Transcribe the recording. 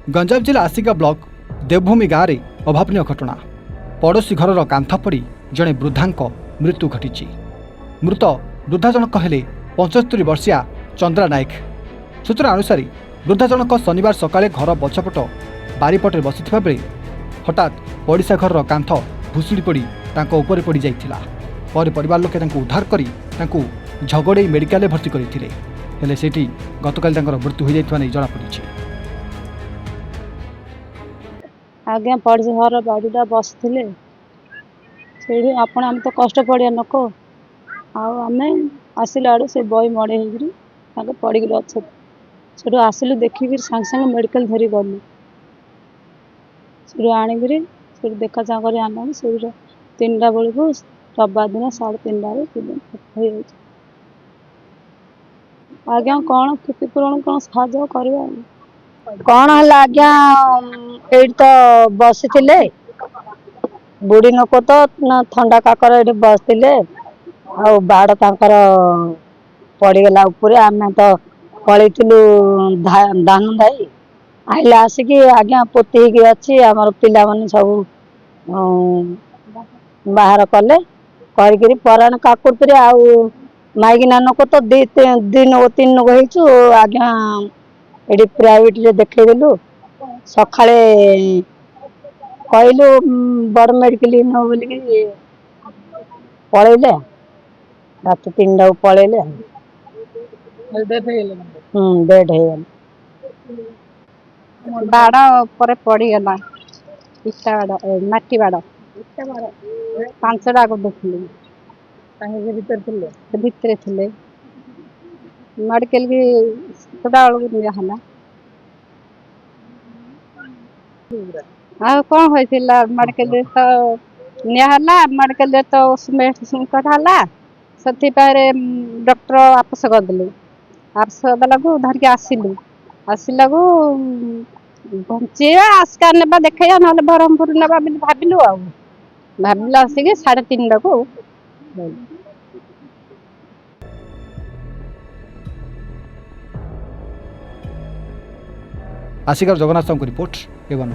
गंजाम जिला आसिका ब्लॉक देवभूमि गाँव में अभावन घटना पड़ोशी घर कांथ पड़ी जड़े वृद्धा मृत्यु घटी। मृत वृद्धा जनक हेले 75 वर्षीया चंद्रा नायक। सूचना अनुसार वृद्धा जनक शनिवार सकाळे घर पछपट बारीपटे बसिथिबा बेले हठात पड़िशा घर कांथ भुशुड़ी पड़ी तांको उपरे पड़ी जाइथिला। पर परिवार लोके तांको उद्धार करी तांको झगड़े मेडिकल भर्ती करथिले हेले सेठी गतकाल तांकर मृत्यु हो जाइथिबा नै जणा पड़िछि। आज्ञा पड़ोसी घर बाड़ीटा बसते आम तो कष्ट पड़िया लोक आम आसला आड़ से बई मड़े हो पड़ अच्छे से आसिलु देखिक सांगे सांगे मेडिकल धरी गलु से आणिक देखा चाह कर आना से 3टा बेलू रविवार दिन 3:30 आज्ञा कौन क्षतिपूरण कौन साहय करवा कौन है आज्ञा ये तो बसी बुढ़ी लोक तो थंडा काकर ये बसते बाड़ तांकर पड़गला उपरे आम तो पलू धान दाई आइले आसिक आज्ञा पोती अच्छी आमर पिला माने सब बाहर कले कर पराण काकुर आउ माइकिना लोक तो 3 हो आज्ञा ये प्राइवेट रे देखेलु सकाळे कहलु बड़ मेडिकल नो बोलिक पलैले रात 3टा पलैले डेड हो बाड़ पर पड़गला इटा बाड़ माटी बाड़ 5टा को देखिए भितर थे मेडिकल की 7टा बेलू निहला कौन होता मेडिकल तो निहला मेडिकल तो मेडिसिन कढ़ाला से डॉक्टर आपस करदे आपस करदेला धरिक आसिलु आसला बचे आसका ना देखे ना ब्रह्मपुर ना भाविलु भाविलु आसिक 3:30 को आसिकार जगन्नाथ रिपोर्ट एवं